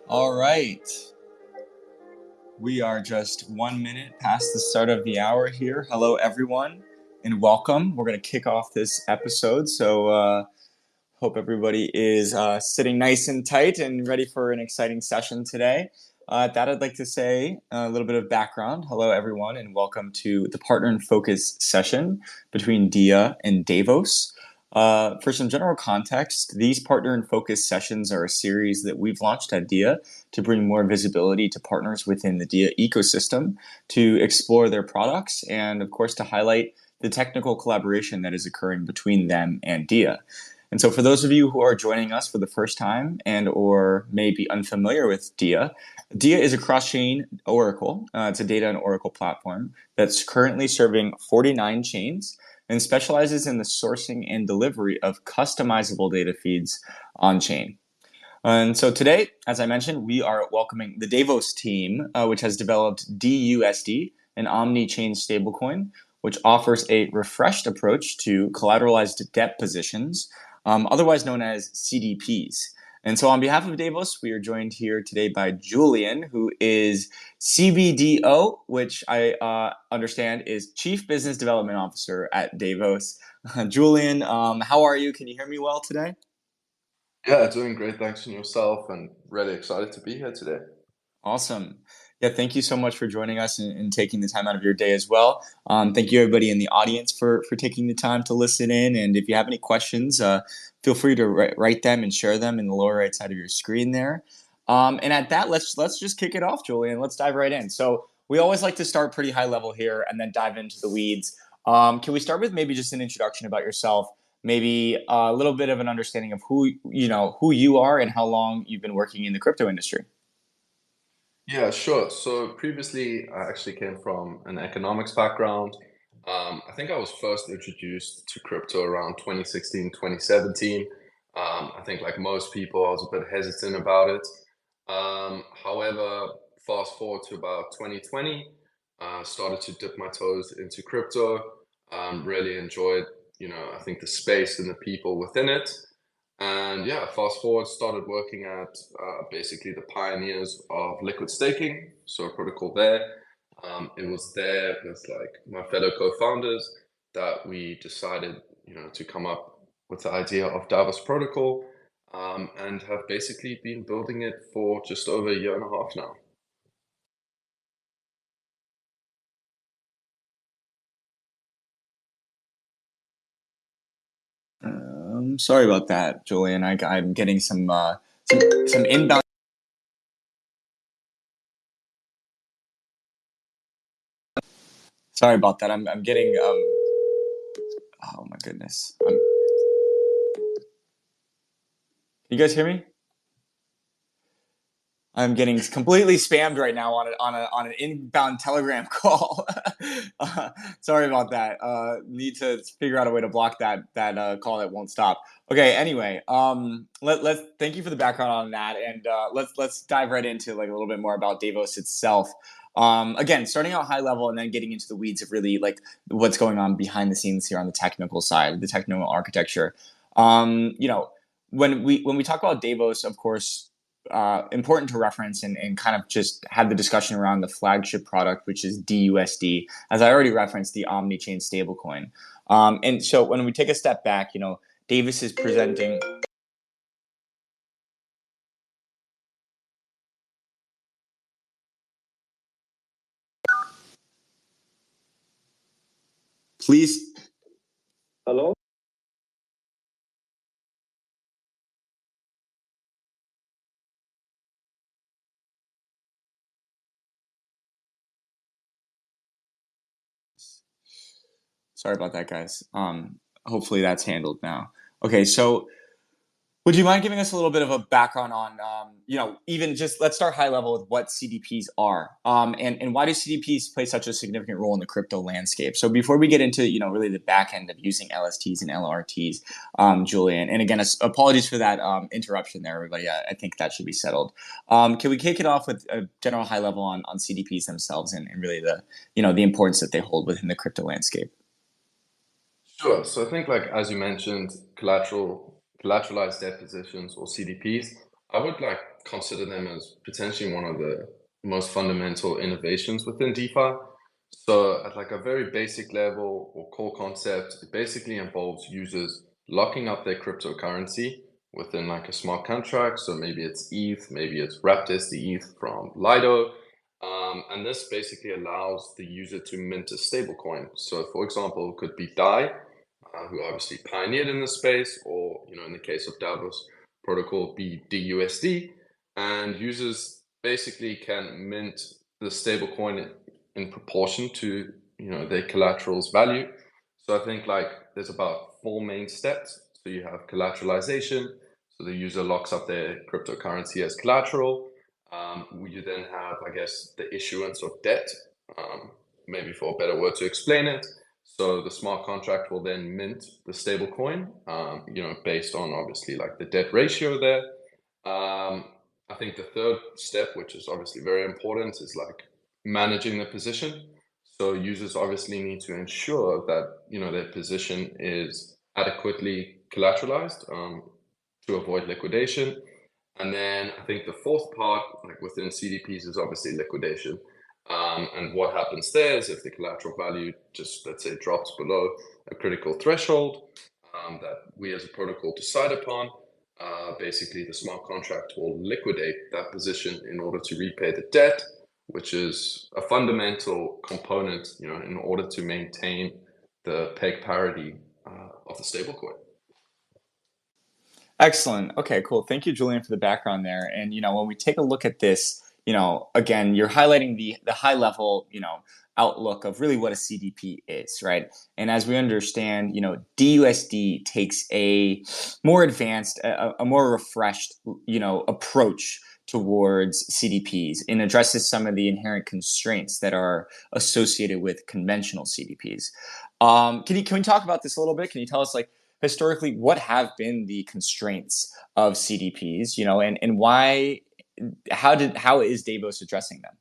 All right. We are just 1 minute past the start of the hour here. Hello, everyone, and welcome. We're going to kick off this episode. So hope everybody is sitting nice and tight and ready for an exciting session today. That I'd like to say a little bit of background. Hello, everyone, and welcome to the Partner in Focus session between DIA and Davos. For some general context, these Partner in Focus sessions are a series that we've launched at DIA to bring more visibility to partners within the DIA ecosystem, to explore their products, and of course to highlight the technical collaboration that is occurring between them and DIA. And so for those of you who are joining us for the first time and or may be unfamiliar with DIA, DIA is a cross-chain oracle. It's a data and oracle platform that's currently serving 49 chains and specializes in the sourcing and delivery of customizable data feeds on-chain. And so today, as I mentioned, we are welcoming the Davos team, which has developed DUSD, an omni-chain stablecoin, which offers a refreshed approach to collateralized debt positions, otherwise known as CDPs. And so on behalf of Davos, we are joined here today by Julian, who is CBDO, which I understand is Chief Business Development Officer at Davos. Julian, how are you? Can you hear me well today? Yeah, doing great. Thanks, and yourself, and really excited to be here today. Awesome. Yeah, thank you so much for joining us and taking the time out of your day as well. Thank you, everybody in the audience, for taking the time to listen in. And if you have any questions, feel free to write them and share them in the lower right side of your screen there. And at that, let's just kick it off, Julian. Let's dive right in. So we always like to start pretty high level here and then dive into the weeds. Can we start with maybe just an introduction about yourself, maybe a little bit of an understanding of who you are and how long you've been working in the crypto industry. Yeah, sure. So previously, I actually came from an economics background. I think I was first introduced to crypto around 2016, 2017. I think, like most people, I was a bit hesitant about it. However, fast forward to about 2020, started to dip my toes into crypto. Really enjoyed, I think the space and the people within it. And yeah, fast forward, started working at basically the pioneers of liquid staking, so a protocol there. It was there with like my fellow co-founders that we decided, to come up with the idea of Davos protocol, and have basically been building it for just over a year and a half now. Sorry about that, Julian. I'm getting some inbound. Sorry about that. I'm getting oh my goodness. You guys hear me? I'm getting completely spammed right now on an inbound Telegram call. Sorry about that. Need to figure out a way to block that call that won't stop. Okay. Anyway, let's thank you for the background on that, and let's dive right into like a little bit more about Davos itself. Again, starting out high level and then getting into the weeds of really like what's going on behind the scenes here on the technical side, the technical architecture. When we talk about Davos, of course, important to reference and kind of just have the discussion around the flagship product, which is DUSD, as I already referenced, the omni-chain stablecoin. And so when we take a step back, Davis is presenting. Please. Hello? Sorry about that, guys. Hopefully that's handled now. Okay, so would you mind giving us a little bit of a background on, even just let's start high level with what CDPs are, and why do CDPs play such a significant role in the crypto landscape? So before we get into, really the back end of using LSTs and LRTs, Julian, and again, apologies for that interruption there, everybody. I think that should be settled. Can we kick it off with a general high level on CDPs themselves and really the importance that they hold within the crypto landscape? Sure. So I think, like as you mentioned, collateralized debt positions or CDPs, I would like consider them as potentially one of the most fundamental innovations within DeFi. So at like a very basic level or core concept, it basically involves users locking up their cryptocurrency within like a smart contract. So maybe it's ETH, maybe it's wrapped SD ETH from Lido. And this basically allows the user to mint a stablecoin. So for example, it could be DAI, who obviously pioneered in this space, or in the case of Davos protocol, be DUSD, and users basically can mint the stablecoin in proportion to their collateral's value. So I think like there's about four main steps. So you have collateralization, so the user locks up their cryptocurrency as collateral. You then have, I guess, the issuance of debt, maybe for a better word to explain it. So the smart contract will then mint the stable coin, based on obviously like the debt ratio there. I think the third step, which is obviously very important, is like managing the position. So users obviously need to ensure that their position is adequately collateralized, to avoid liquidation. And then I think the fourth part, like within CDPs, is obviously liquidation. And what happens there is if the collateral value just, let's say, drops below a critical threshold that we as a protocol decide upon, basically the smart contract will liquidate that position in order to repay the debt, which is a fundamental component, in order to maintain the peg parity of the stablecoin. Excellent. Okay, cool. Thank you, Julian, for the background there. And when we take a look at this, again, you're highlighting the high level, outlook of really what a CDP is, right? And as we understand, DUSD takes a more advanced, a more refreshed, approach towards CDPs and addresses some of the inherent constraints that are associated with conventional CDPs. Can we talk about this a little bit? Can you tell us, like, historically, what have been the constraints of CDPs, and why, how is Davos addressing them?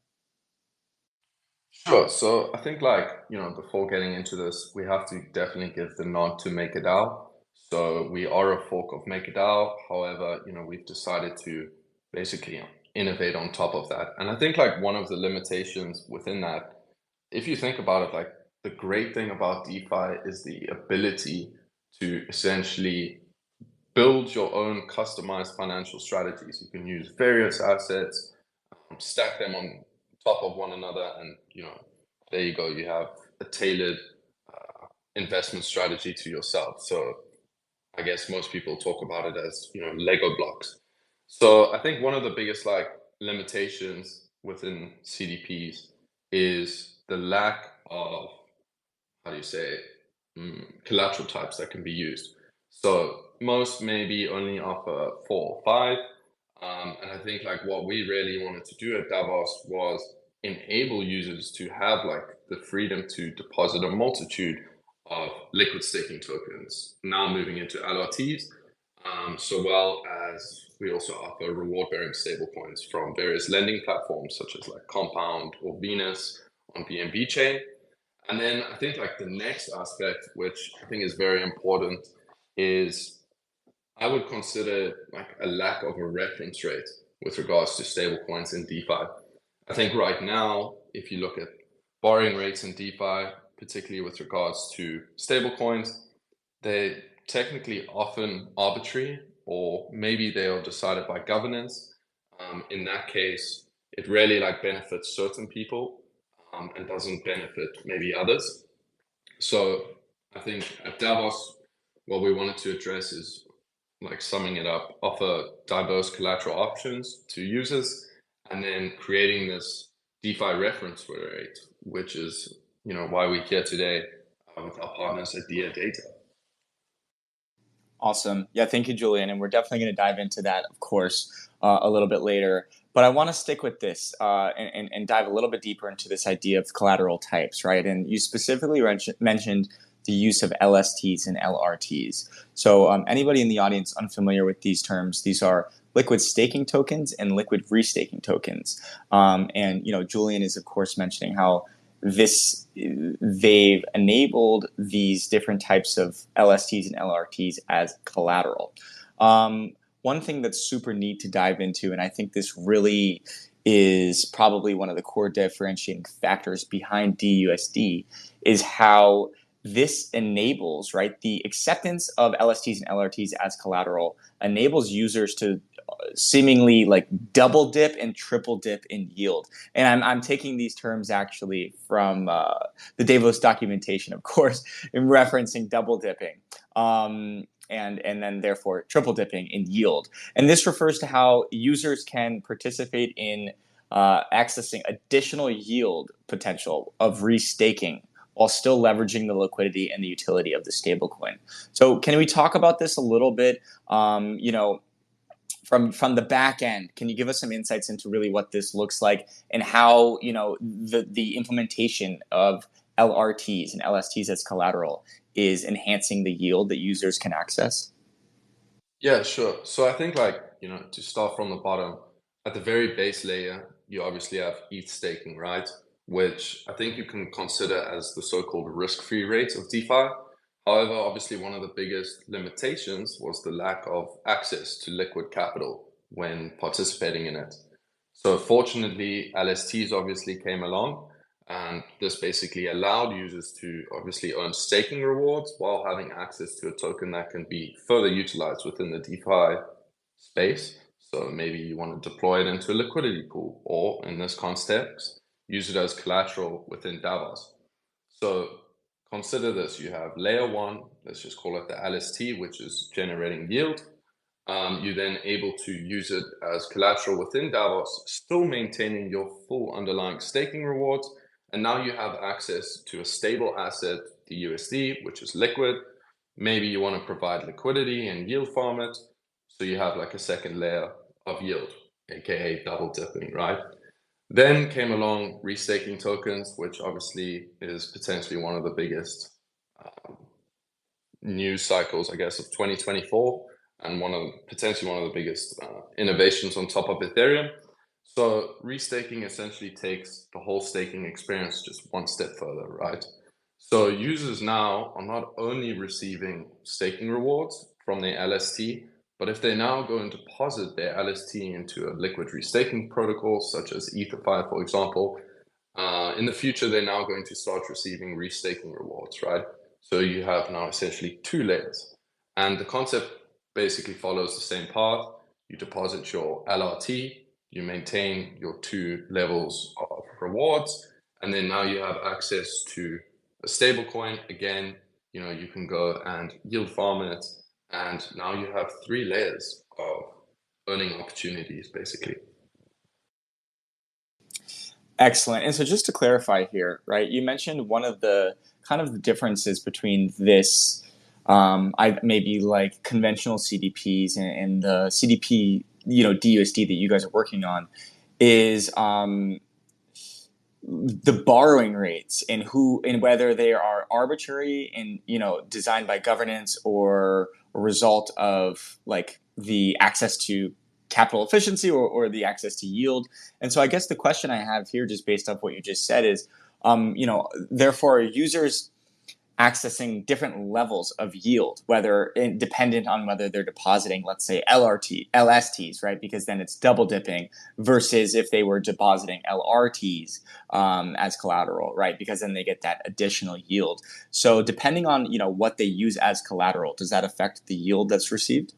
Sure. So I think before getting into this, we have to definitely give the nod to MakerDAO. So we are a fork of MakerDAO. However, we've decided to basically innovate on top of that. And I think like one of the limitations within that, if you think about it, like the great thing about DeFi is the ability to essentially build your own customized financial strategies. You can use various assets, stack them on top of one another, and there you go. You have a tailored investment strategy to yourself. So I guess most people talk about it as Lego blocks. So I think one of the biggest limitations within CDPs is the lack of, how do you say, collateral types that can be used. So most maybe only offer 4 or 5. And I think like what we really wanted to do at Davos was enable users to have like the freedom to deposit a multitude of liquid staking tokens, now moving into LRTs, so well as we also offer reward-bearing stablecoins from various lending platforms such as like Compound or Venus on BNB chain. And then I think like the next aspect, which I think is very important, is I would consider like a lack of a reference rate with regards to stablecoins in DeFi. I think right now, if you look at borrowing rates in DeFi, particularly with regards to stablecoins, they're technically often arbitrary, or maybe they are decided by governance. In that case, it really like benefits certain people and doesn't benefit maybe others. So I think at Davos, what we wanted to address is, like summing it up, offer diverse collateral options to users, and then creating this DeFi reference rate, which is why we're here today with our partners at Dia Data. Awesome. Yeah, thank you, Julian. And we're definitely going to dive into that, of course, a little bit later. But I want to stick with this and dive a little bit deeper into this idea of collateral types, right? And you specifically mentioned the use of LSTs and LRTs. So anybody in the audience unfamiliar with these terms, these are liquid staking tokens and liquid restaking tokens. And Julian is, of course, mentioning how they've enabled these different types of LSTs and LRTs as collateral. One thing that's super neat to dive into, and I think this really is probably one of the core differentiating factors behind DUSD, is how this enables, right, the acceptance of LSTs and LRTs as collateral enables users to seemingly like double dip and triple dip in yield. And I'm taking these terms actually from the Davos documentation, of course, in referencing double dipping. And then therefore triple dipping in yield. And this refers to how users can participate in accessing additional yield potential of restaking while still leveraging the liquidity and the utility of the stablecoin. So can we talk about this a little bit? From the back end, can you give us some insights into really what this looks like and how the implementation of LRTs and LSTs as collateral is enhancing the yield that users can access? Yeah, sure. So I think to start from the bottom, at the very base layer, you obviously have ETH staking, right? Which I think you can consider as the so-called risk-free rate of DeFi. However, obviously one of the biggest limitations was the lack of access to liquid capital when participating in it. So fortunately, LSTs obviously came along, and this basically allowed users to obviously earn staking rewards while having access to a token that can be further utilized within the DeFi space. So maybe you want to deploy it into a liquidity pool, or in this context, use it as collateral within Davos. So consider this: you have layer one, let's just call it the LST, which is generating yield. You're then able to use it as collateral within Davos, still maintaining your full underlying staking rewards, And now you have access to a stable asset, the USD, which is liquid. Maybe you want to provide liquidity and yield farm it. So you have like a second layer of yield, aka double dipping, right? Then came along restaking tokens, which obviously is potentially one of the biggest news cycles, I guess, of 2024, and potentially one of the biggest innovations on top of Ethereum. So restaking essentially takes the whole staking experience just one step further, right? So users now are not only receiving staking rewards from their LST, but if they now go and deposit their LST into a liquid restaking protocol, such as EtherFi, for example, in the future, they're now going to start receiving restaking rewards, right? So you have now essentially two layers. And the concept basically follows the same path. You deposit your LRT, you maintain your two levels of rewards, and then now you have access to a stable coin. Again, you can go and yield farm it, and now you have three layers of earning opportunities, basically. Excellent. And so just to clarify here, right, you mentioned one of the kind of the differences between this, maybe like conventional CDPs and the CDP, DUSD that you guys are working on is the borrowing rates and whether they are arbitrary and designed by governance or a result of like the access to capital efficiency or the access to yield. And so I guess the question I have here, just based off what you just said, is therefore users accessing different levels of yield, dependent on whether they're depositing, let's say, LSTs, right? Because then it's double dipping versus if they were depositing LRTs as collateral, right? Because then they get that additional yield. So depending on, what they use as collateral, does that affect the yield that's received?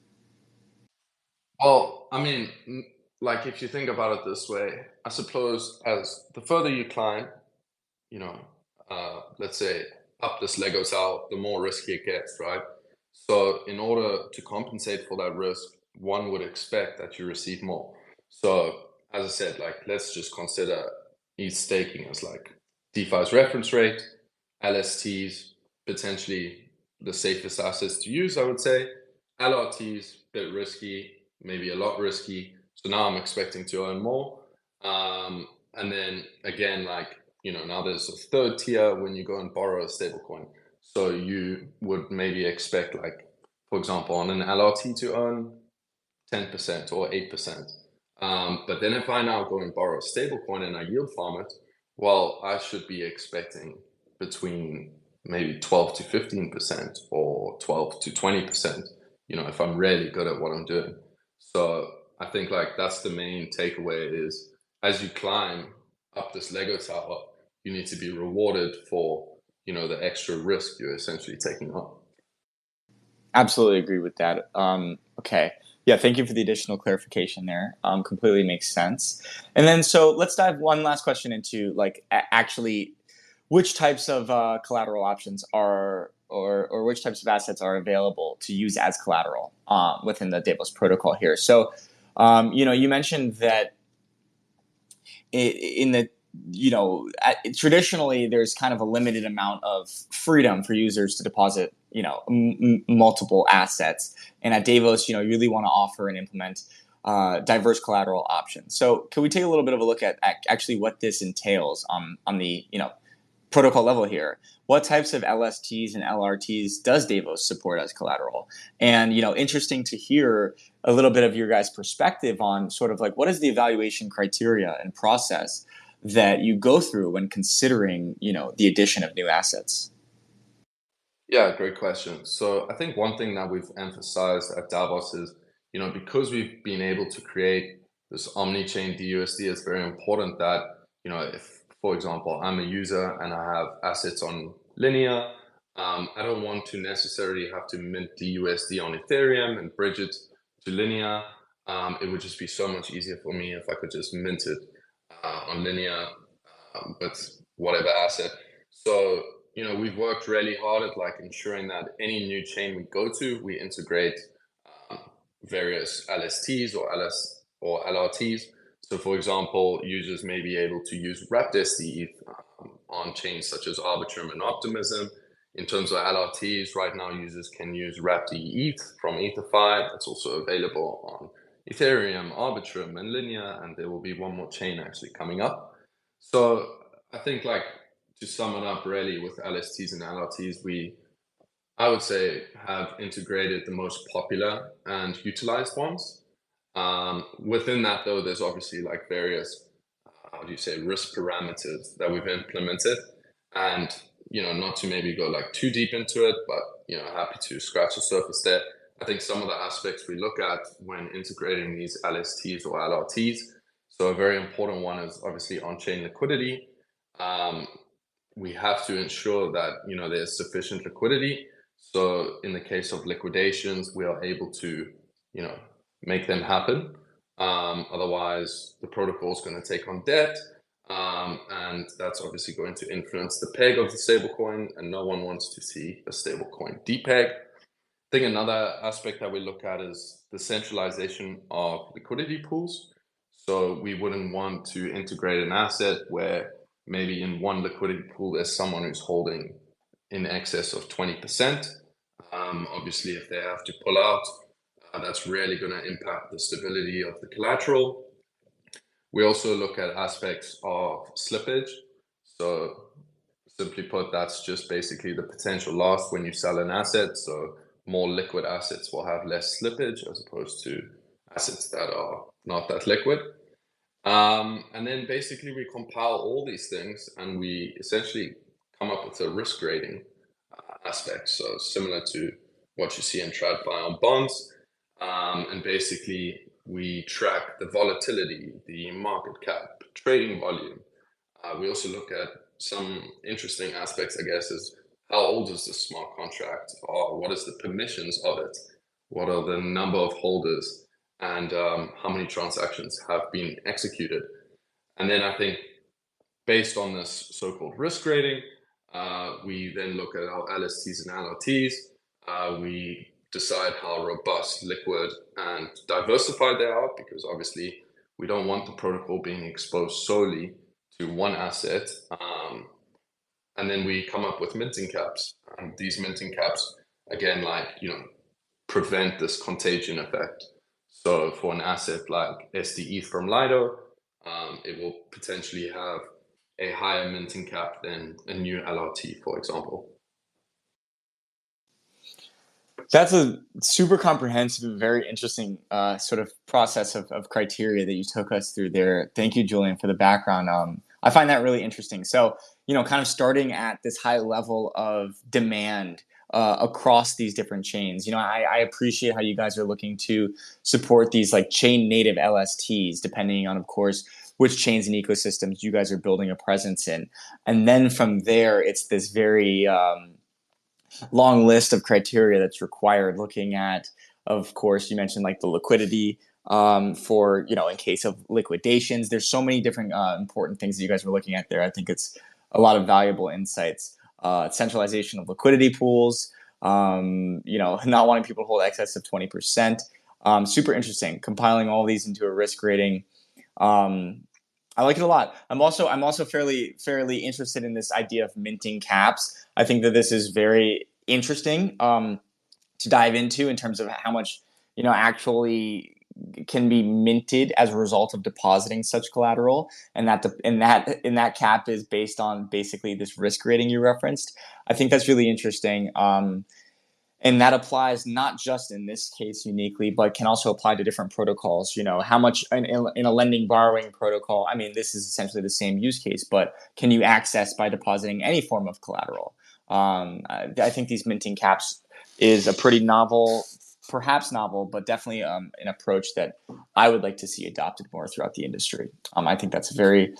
Well, I mean, like if you think about it this way, I suppose as the further you climb, let's say up this Lego tower, the more risky it gets, right? So in order to compensate for that risk, one would expect that you receive more. So as I said, like let's just consider ETH staking as like DeFi's reference rate, LSTs, potentially the safest assets to use, I would say. LRTs, bit risky, maybe a lot risky. So now I'm expecting to earn more. And then again, like, now there's a third tier when you go and borrow a stablecoin. So you would maybe expect, like, for example, on an LRT to earn 10% or 8%. But then if I now go and borrow a stablecoin and I yield farm it, well, I should be expecting between maybe 12 to 15% or 12 to 20%, if I'm really good at what I'm doing. So I think like that's the main takeaway is as you climb up this Lego tower, you need to be rewarded for, the extra risk you're essentially taking on. Absolutely agree with that. Okay. Yeah, thank you for the additional clarification there. Completely makes sense. And then, so let's dive one last question into like actually which types of collateral options are or which types of assets are available to use as collateral within the Davos protocol here. So, you mentioned that in the traditionally there's kind of a limited amount of freedom for users to deposit multiple assets, and at Davos you really want to offer and implement diverse collateral options. So can we take a little bit of a look at actually what this entails on the protocol level here? What types of LSTs and LRTs does Davos support as collateral? And interesting to hear a little bit of your guys' perspective on sort of like what is the evaluation criteria and process that you go through when considering the addition of new assets. Yeah, great question. So I think one thing that we've emphasized at Davos is, because we've been able to create this omni-chain DUSD, it's very important that, if, for example, I'm a user and I have assets on Linea, I don't want to necessarily have to mint DUSD on Ethereum and bridge it to Linea. It would just be so much easier for me if I could just mint it on Linea with whatever asset. So, we've worked really hard at like ensuring that any new chain we go to, we integrate various LSTs or LRTs. So for example, users may be able to use wrapped SD on chains such as Arbitrum and Optimism. In terms of LRTs, right now users can use wrapped ETH from EtherFi. It's also available on Ethereum, Arbitrum, and Linear, and there will be one more chain actually coming up. So I think, like, to sum it up really with LSTs and LRTs, I would say, have integrated the most popular and utilized ones. Within that, though, there's obviously like various, how do you say, risk parameters that we've implemented. And, not to maybe go like too deep into it, but, happy to scratch the surface there. I think some of the aspects we look at when integrating these LSTs or LRTs. So a very important one is obviously on-chain liquidity. We have to ensure that, there's sufficient liquidity. So in the case of liquidations, we are able to, make them happen. Otherwise, the protocol is going to take on debt. And that's obviously going to influence the peg of the stablecoin, and no one wants to see a stablecoin depeg. I think another aspect that we look at is the centralization of liquidity pools. So we wouldn't want to integrate an asset where maybe in one liquidity pool there's someone who's holding in excess of 20%. Obviously, if they have to pull out, that's really going to impact the stability of the collateral. We also look at aspects of slippage. So simply put, that's just basically the potential loss when you sell an asset. So more liquid assets will have less slippage as opposed to assets that are not that liquid. And then basically we compile all these things and we essentially come up with a risk rating aspect. So similar to what you see in TradFi on bonds. And basically we track the volatility, the market cap, trading volume. We also look at some interesting aspects, I guess, is how old is the smart contract, or what is the permissions of it? What are the number of holders, and how many transactions have been executed? And then I think based on this so-called risk rating, we then look at our LSTs and LRTs. We decide how robust, liquid, and diversified they are, because obviously we don't want the protocol being exposed solely to one asset. And then we come up with minting caps. And these minting caps, again, prevent this contagion effect. So for an asset like SDE from Lido, it will potentially have a higher minting cap than a new LRT, for example. That's a super comprehensive and very interesting sort of process of criteria that you took us through there. Thank you, Julian, for the background. I find that really interesting. So, kind of starting at this high level of demand across these different chains. I appreciate how you guys are looking to support these like chain native LSTs, depending on, of course, which chains and ecosystems you guys are building a presence in. And then from there, it's this very long list of criteria that's required, looking at, of course, you mentioned like the liquidity for, in case of liquidations. There's so many different important things that you guys were looking at there. I think it's a lot of valuable insights. Centralization of liquidity pools, not wanting people to hold excess of 20%. Super interesting. Compiling all these into a risk rating. I like it a lot. I'm also fairly interested in this idea of minting caps. I think that this is very interesting to dive into in terms of how much actually can be minted as a result of depositing such collateral, and that cap is based on basically this risk rating you referenced. I think that's really interesting. And that applies not just in this case uniquely, but can also apply to different protocols. How much in a lending borrowing protocol, I mean, this is essentially the same use case, but can you access by depositing any form of collateral? I think these minting caps is a pretty perhaps novel, but definitely an approach that I would like to see adopted more throughout the industry. I think that's a very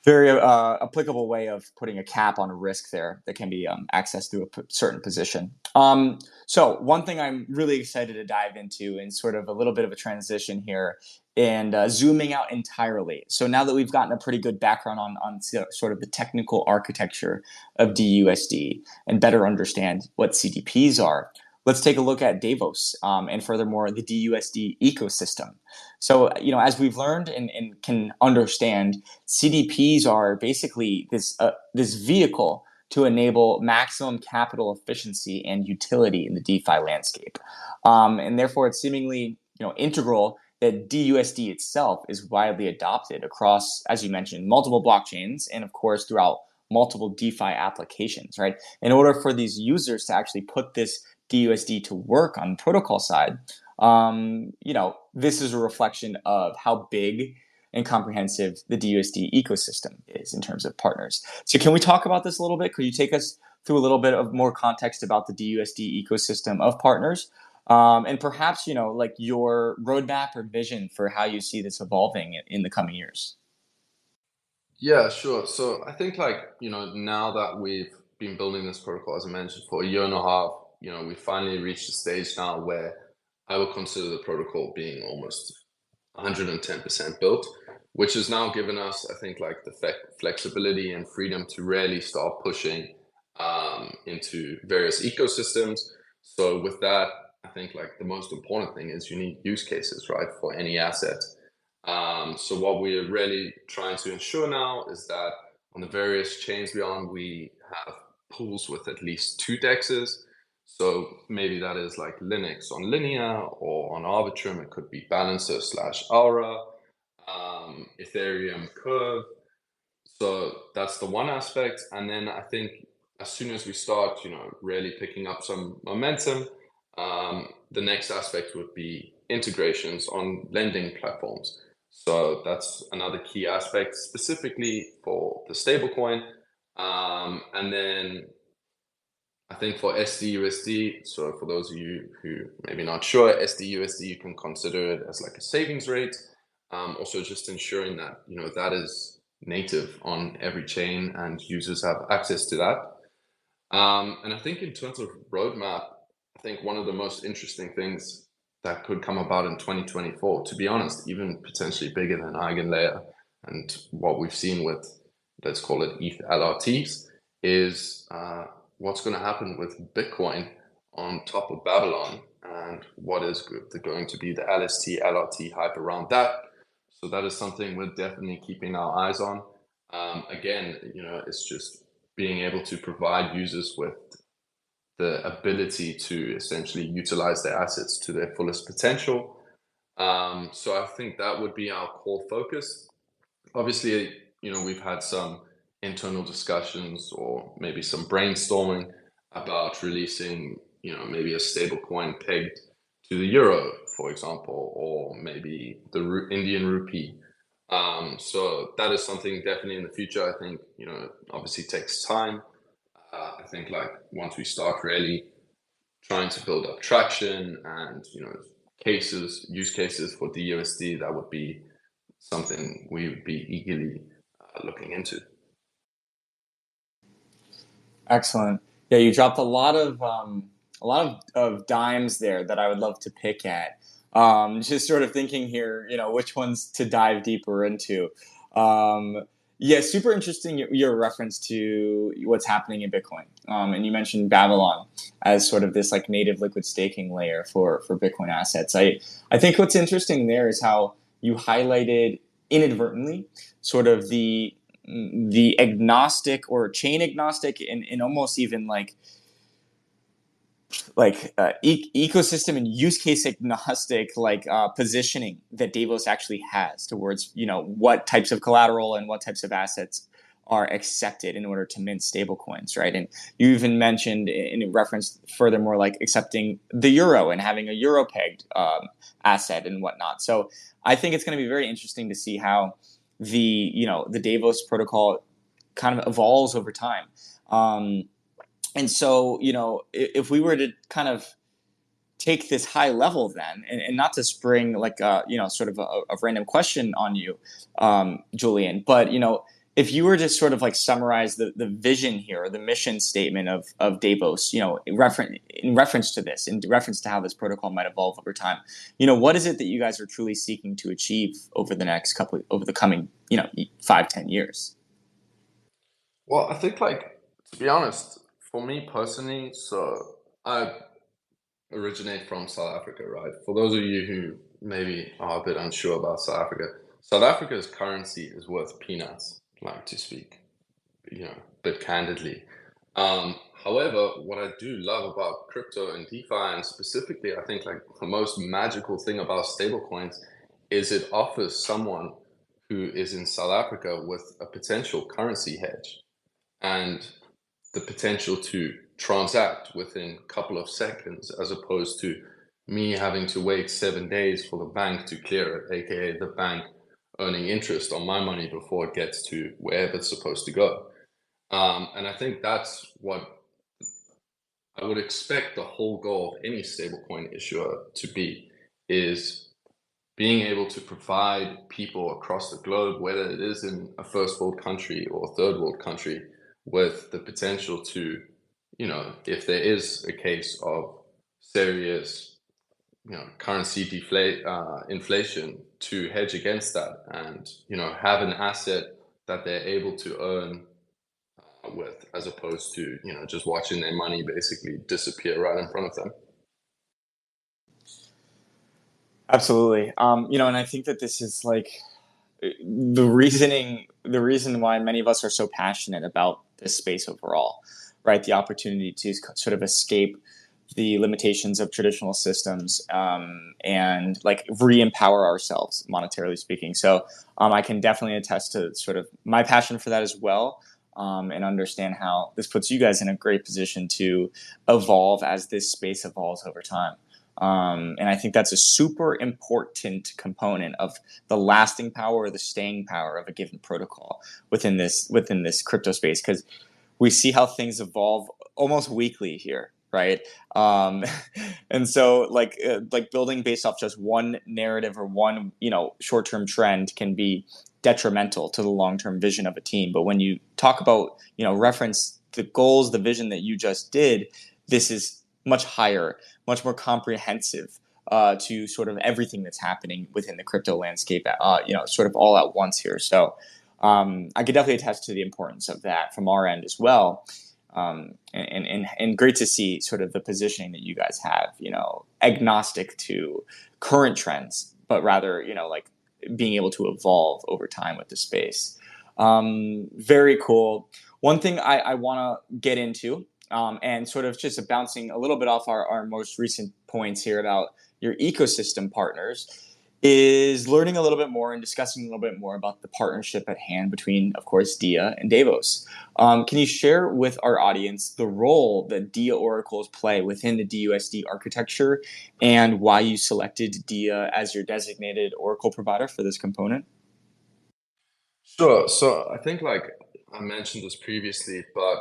applicable way of putting a cap on a risk there that can be accessed through a certain position. So one thing I'm really excited to dive into, and sort of a little bit of a transition here, and zooming out entirely. So now that we've gotten a pretty good background on sort of the technical architecture of DUSD and better understand what CDPs are, let's take a look at Davos, and furthermore the DUSD ecosystem. So, as we've learned and can understand, CDPs are basically this vehicle to enable maximum capital efficiency and utility in the DeFi landscape, and therefore it's seemingly integral that DUSD itself is widely adopted across, as you mentioned, multiple blockchains and of course throughout multiple DeFi applications, right? In order for these users to actually put this DUSD to work on the protocol side, this is a reflection of how big and comprehensive the DUSD ecosystem is in terms of partners. So can we talk about this a little bit? Could you take us through a little bit of more context about the DUSD ecosystem of partners? And perhaps, like your roadmap or vision for how you see this evolving in the coming years. Yeah, sure. So I think now that we've been building this protocol, as I mentioned, for a year and a half, we finally reached a stage now where I would consider the protocol being almost 110% built, which has now given us, I think, like the flexibility and freedom to really start pushing into various ecosystems. So with that, I think like the most important thing is you need use cases, right, for any asset. So what we're really trying to ensure now is that on the various chains we're on, we have pools with at least 2 dexes. So maybe that is like Linux on Linea, or on Arbitrum, it could be Balancer / Aura, Ethereum Curve. So that's the one aspect. And then I think as soon as we start, really picking up some momentum, the next aspect would be integrations on lending platforms. So that's another key aspect specifically for the stablecoin. And then I think for SDUSD, so for those of you who maybe not sure, SDUSD, you can consider it as like a savings rate. Also just ensuring that, that is native on every chain and users have access to that. And I think in terms of roadmap, I think one of the most interesting things that could come about in 2024, to be honest, even potentially bigger than Eigenlayer and what we've seen with, let's call it ETH LRTs, is what's going to happen with Bitcoin on top of Babylon, and what is going to be the LST LRT hype around that. So that is something we're definitely keeping our eyes on. Again, it's just being able to provide users with the ability to essentially utilize their assets to their fullest potential. So I think that would be our core focus. Obviously, we've had some internal discussions or maybe some brainstorming about releasing, maybe a stable coin pegged to the euro, for example, or maybe the Indian rupee. So that is something definitely in the future. I think, obviously takes time. I think like once we start really trying to build up traction and, use cases for DUSD, that would be something we would be eagerly looking into. Excellent. Yeah, you dropped a lot of dimes there that I would love to pick at. Just sort of thinking here, which ones to dive deeper into. Yeah, super interesting your reference to what's happening in Bitcoin. And you mentioned Babylon as sort of this like native liquid staking layer for Bitcoin assets. I think what's interesting there is how you highlighted inadvertently sort of the agnostic or chain agnostic and almost even ecosystem and use case agnostic positioning that Davos actually has towards what types of collateral and what types of assets are accepted in order to mint stablecoins, right? And you even mentioned in reference furthermore like accepting the euro and having a euro pegged asset and whatnot. So I think it's going to be very interesting to see how the Davos protocol kind of evolves over time. And so, if we were to kind of take this high level then, and not to spring like, sort of a random question on you, Julian, but, if you were to sort of like summarize the vision here, or the mission statement of Davos, in reference to this, in reference to how this protocol might evolve over time, what is it that you guys are truly seeking to achieve over the coming, 5-10 years? Well, I think to be honest, for me personally, so I originate from South Africa, right? For those of you who maybe are a bit unsure about South Africa's currency is worth peanuts, like to speak, a bit candidly. However, what I do love about crypto and DeFi, and specifically, I think like the most magical thing about stablecoins is it offers someone who is in South Africa with a potential currency hedge and the potential to transact within a couple of seconds, as opposed to me having to wait 7 days for the bank to clear it, aka the bank earning interest on my money before it gets to wherever it's supposed to go. And I think that's what I would expect the whole goal of any stablecoin issuer to be, is being able to provide people across the globe, whether it is in a first world country or a third world country, with the potential to, if there is a case of serious, currency inflation, to hedge against that and, have an asset that they're able to earn with, as opposed to, just watching their money basically disappear right in front of them. Absolutely. And I think that this is like the reason why many of us are so passionate about this space overall, right? The opportunity to sort of escape the limitations of traditional systems, and like re-empower ourselves, monetarily speaking. So I can definitely attest to sort of my passion for that as well, and understand how this puts you guys in a great position to evolve as this space evolves over time. And I think that's a super important component of the lasting power or the staying power of a given protocol within this crypto space, because we see how things evolve almost weekly here, right? And so like building based off just one narrative or one short-term trend can be detrimental to the long-term vision of a team. But when you talk about reference the goals, the vision that you just did, this is much higher, much more comprehensive to sort of everything that's happening within the crypto landscape, sort of all at once here. So I could definitely attest to the importance of that from our end as well. And great to see sort of the positioning that you guys have, agnostic to current trends, but rather, like being able to evolve over time with the space. Very cool. One thing I want to get into, and sort of just bouncing a little bit off our most recent points here about your ecosystem partners, is learning a little bit more and discussing a little bit more about the partnership at hand between, of course, DIA and Davos. Can you share with our audience the role that DIA oracles play within the DUSD architecture and why you selected DIA as your designated oracle provider for this component? Sure. So I think like I mentioned this previously, but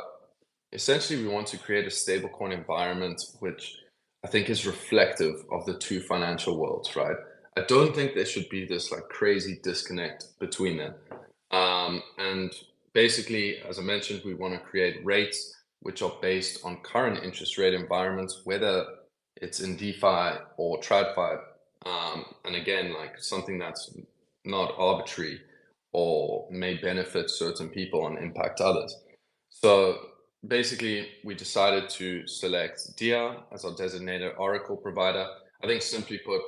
essentially we want to create a stablecoin environment which I think is reflective of the two financial worlds, right? I don't think there should be this like crazy disconnect between them. And basically, as I mentioned, we want to create rates which are based on current interest rate environments, whether it's in DeFi or TradFi. And again, like something that's not arbitrary or may benefit certain people and impact others. So basically, we decided to select DIA as our designated Oracle provider. I think simply put,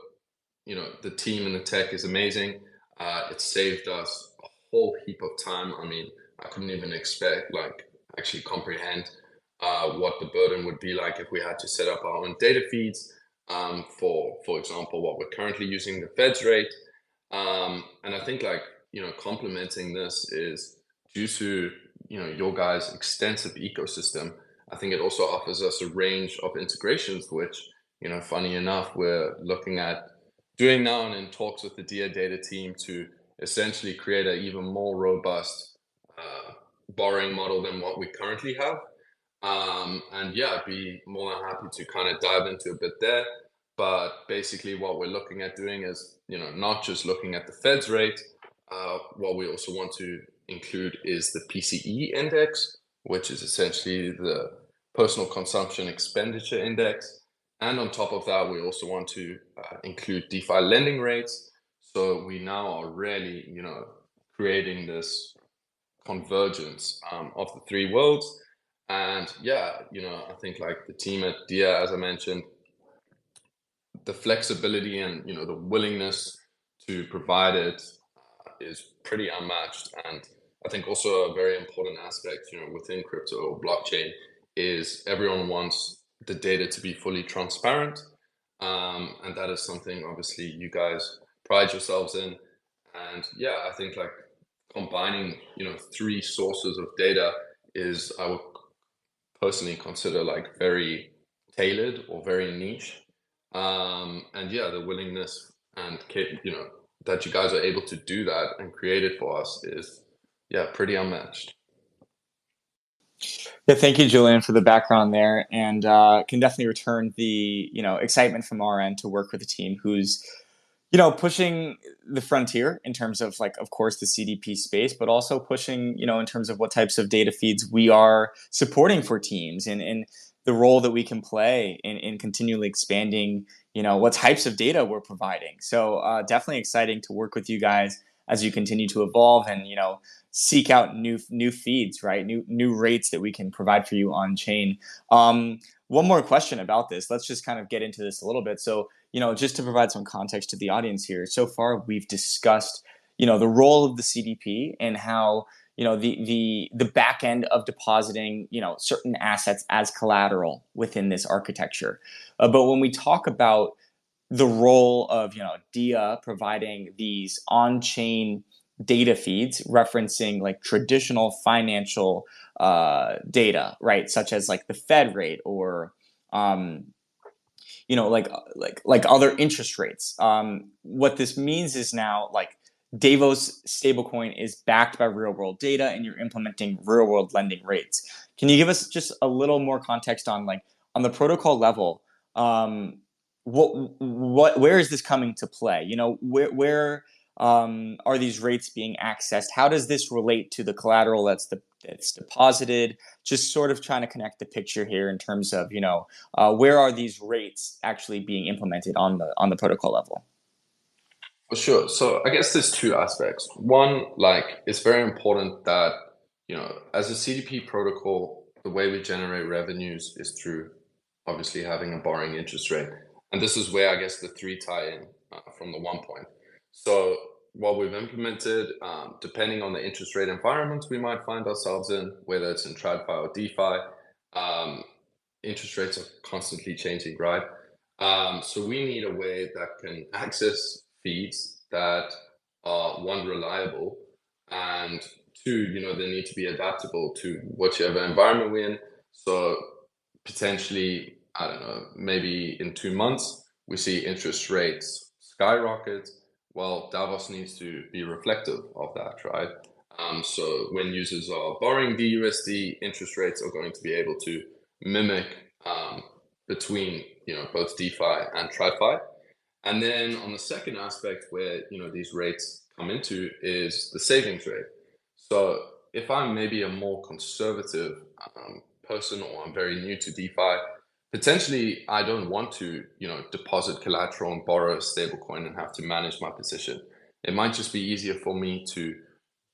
the team and the tech is amazing. It saved us a whole heap of time. I mean, I couldn't even actually comprehend what the burden would be like if we had to set up our own data feeds for example, what we're currently using, the Fed's rate. And I think complementing this is due to, your guys' extensive ecosystem. I think it also offers us a range of integrations, which, funny enough, we're looking at doing now and in talks with the DIA data team to essentially create an even more robust borrowing model than what we currently have. And yeah, I'd be more than happy to kind of dive into a bit there. But basically, what we're looking at doing is, not just looking at the Fed's rate. What we also want to include is the PCE index, which is essentially the personal consumption expenditure index. And on top of that, we also want to include DeFi lending rates. So we now are really, creating this convergence of the three worlds. And yeah, I think like the team at DIA, as I mentioned, the flexibility and the willingness to provide it is pretty unmatched. And I think also a very important aspect, within crypto or blockchain is everyone wants the data to be fully transparent. And that is something obviously you guys pride yourselves in. And yeah, I think like combining, three sources of data is, I would personally consider like very tailored or very niche. And yeah, the willingness and that you guys are able to do that and create it for us is, yeah, pretty unmatched. Yeah, thank you, Julian, for the background there, and can definitely return the excitement from our end to work with a team who's pushing the frontier in terms of like, of course, the CDP space, but also pushing in terms of what types of data feeds we are supporting for teams and the role that we can play in continually expanding what types of data we're providing. So definitely exciting to work with you guys as you continue to evolve and seek out new feeds, right? New rates that we can provide for you on chain. One more question about this. Let's just kind of get into this a little bit. So, just to provide some context to the audience here, so far we've discussed, the role of the CDP and how, the back end of depositing, certain assets as collateral within this architecture. But when we talk about the role of, DIA providing these on-chain data feeds referencing like traditional financial data, right? Such as like the Fed rate or like other interest rates. What this means is now like Davos stablecoin is backed by real world data, and you're implementing real world lending rates. Can you give us just a little more context on like on the protocol level? Where is this coming to play? Where are these rates being accessed? How does this relate to the collateral that's deposited? Just sort of trying to connect the picture here in terms of where are these rates actually being implemented on the protocol level? For sure. So I guess there's two aspects. One, like it's very important that, as a CDP protocol, the way we generate revenues is through obviously having a borrowing interest rate. And this is where I guess the three tie in from the 1 point. So what we've implemented, depending on the interest rate environment we might find ourselves in, whether it's in TradFi or DeFi, interest rates are constantly changing, right? So we need a way that can access feeds that are one, reliable, and two, they need to be adaptable to whichever environment we're in. So potentially, I don't know, maybe in 2 months, we see interest rates skyrocket. Well, Davos needs to be reflective of that, right? So when users are borrowing DUSD, interest rates are going to be able to mimic between both DeFi and TradFi. And then on the second aspect where these rates come into is the savings rate. So if I'm maybe a more conservative person or I'm very new to DeFi, potentially I don't want to deposit collateral and borrow a stablecoin and have to manage my position. It might just be easier for me to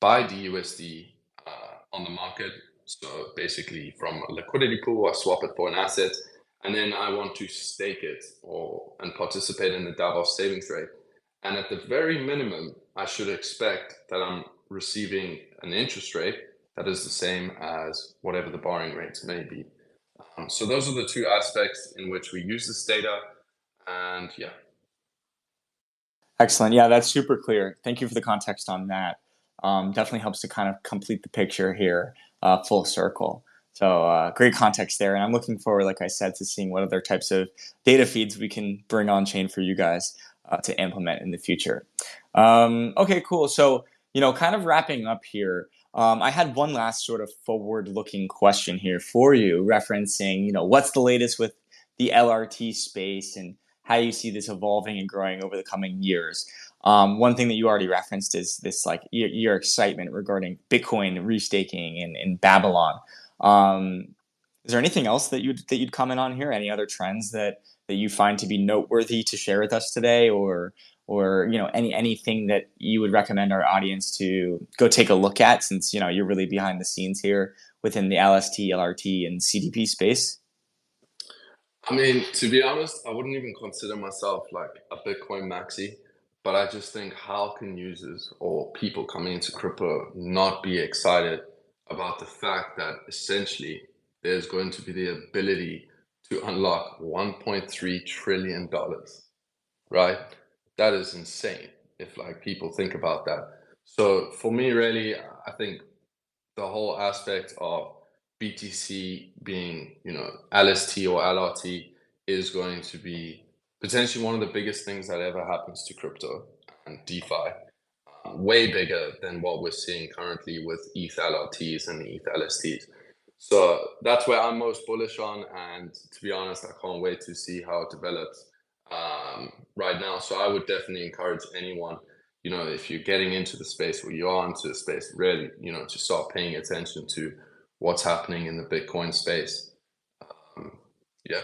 buy DUSD on the market. So basically from a liquidity pool, I swap it for an asset, and then I want to stake it and participate in the Davos savings rate. And at the very minimum, I should expect that I'm receiving an interest rate that is the same as whatever the borrowing rates may be. So those are the two aspects in which we use this data. And yeah. Excellent. Yeah, that's super clear. Thank you for the context on that. Definitely helps to kind of complete the picture here, full circle. So great context there. And I'm looking forward, like I said, to seeing what other types of data feeds we can bring on chain for you guys to implement in the future. Okay, cool. So, kind of wrapping up here, I had one last sort of forward-looking question here for you, referencing, what's the latest with the LRT space and how you see this evolving and growing over the coming years. One thing that you already referenced is this, like your excitement regarding Bitcoin restaking in Babylon. Is there anything else that you'd comment on here? Any other trends that you find to be noteworthy to share with us today, or anything that you would recommend our audience to go take a look at, since you're really behind the scenes here within the LST, LRT, and CDP space? I mean, to be honest, I wouldn't even consider myself like a Bitcoin maxi, but I just think how can users or people coming into crypto not be excited about the fact that essentially there's going to be the ability to unlock $1.3 trillion, right? That is insane if like people think about that. So for me, really, I think the whole aspect of BTC being, LST or LRT is going to be potentially one of the biggest things that ever happens to crypto and DeFi. Way bigger than what we're seeing currently with ETH LRTs and ETH LSTs. So that's where I'm most bullish on. And to be honest, I can't wait to see how it develops right now. So I would definitely encourage anyone, if you're getting into the space or you are into the space, really, to start paying attention to what's happening in the Bitcoin space. Yeah.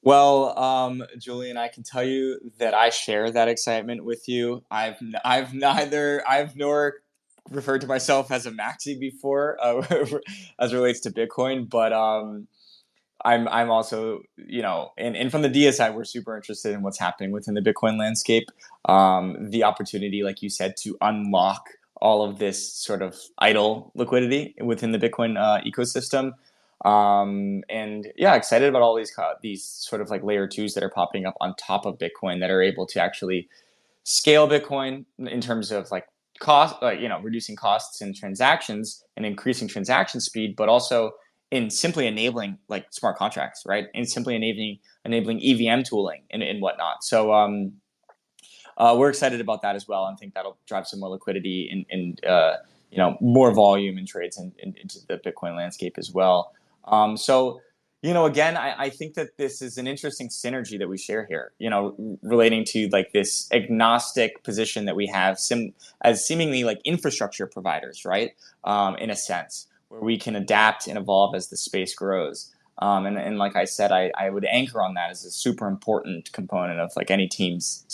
Well, Julian, I can tell you that I share that excitement with you. I've nor referred to myself as a maxi before, as relates to Bitcoin, but I'm also, and from the DIA side, we're super interested in what's happening within the Bitcoin landscape. The opportunity, like you said, to unlock all of this sort of idle liquidity within the Bitcoin ecosystem. And yeah, excited about all these sort of like layer twos that are popping up on top of Bitcoin that are able to actually scale Bitcoin in terms of like cost, reducing costs and transactions and increasing transaction speed, but also in simply enabling like smart contracts, right? And simply enabling EVM tooling and whatnot. So we're excited about that as well, and think that'll drive some more liquidity and more volume in trades into the Bitcoin landscape as well. So again, I think that this is an interesting synergy that we share here, relating to like this agnostic position that we have as seemingly like infrastructure providers, right? In a sense, where we can adapt and evolve as the space grows. And like I said, I would anchor on that as a super important component of like any team's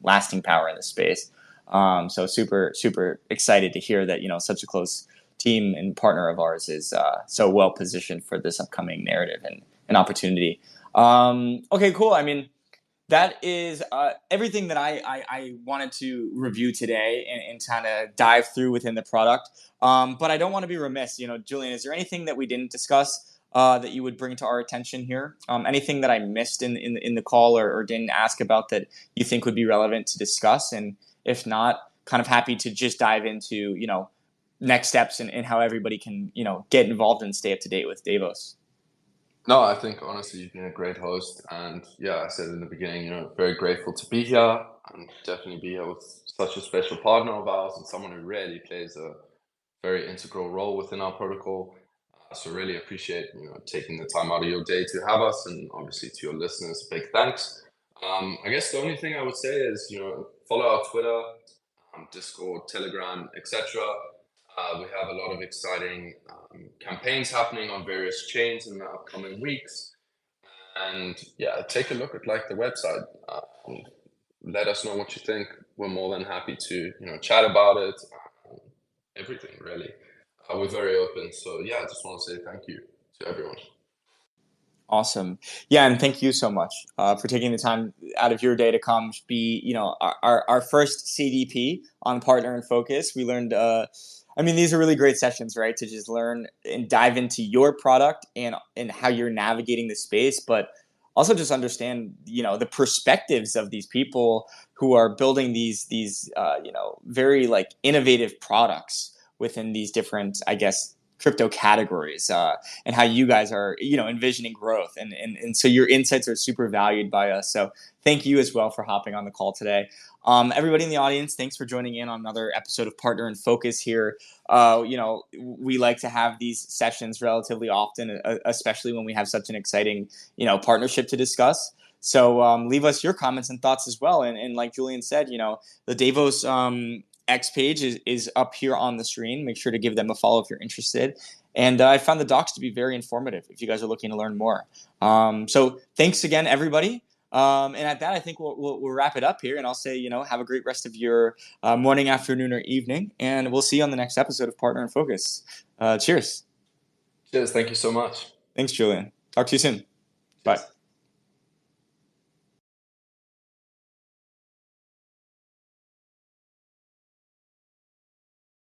lasting power in the space. So super, super excited to hear that, such a close team and partner of ours is so well positioned for this upcoming narrative and opportunity. Okay, cool. I mean, that is everything that I wanted to review today and kind of dive through within the product. But I don't want to be remiss. Julian, is there anything that we didn't discuss that you would bring to our attention here? Anything that I missed in the call or didn't ask about that you think would be relevant to discuss? And if not, kind of happy to just dive into, next steps and how everybody can, get involved and stay up to date with Davos. No, I think honestly you've been a great host, and yeah, I said in the beginning, very grateful to be here and definitely be here with such a special partner of ours and someone who really plays a very integral role within our protocol. So really appreciate taking the time out of your day to have us, and obviously to your listeners, big thanks. I guess the only thing I would say is follow our Twitter, Discord, Telegram, etc. We have a lot of exciting campaigns happening on various chains in the upcoming weeks, and yeah, take a look at like the website. Let us know what you think. We're more than happy to chat about it. Everything really. We're very open. So yeah, I just want to say thank you to everyone. Awesome. Yeah, and thank you so much for taking the time out of your day to come be, our first CDP on Partner in Focus. We learned, these are really great sessions, right? To just learn and dive into your product and how you're navigating the space, but also just understand, the perspectives of these people who are building these very like innovative products within these different, I guess, crypto categories, and how you guys are, envisioning growth. And so your insights are super valued by us. So thank you as well for hopping on the call today. Everybody in the audience, thanks for joining in on another episode of Partner in Focus here. We like to have these sessions relatively often, especially when we have such an exciting, partnership to discuss. So leave us your comments and thoughts as well. And like Julian said, the Davos X page is up here on the screen. Make sure to give them a follow if you're interested. And I found the docs to be very informative if you guys are looking to learn more. So thanks again, everybody. And at that, I think we'll wrap it up here. And I'll say, have a great rest of your morning, afternoon, or evening. And we'll see you on the next episode of Partner in Focus. Cheers. Cheers. Thank you so much. Thanks, Julian. Talk to you soon. Bye.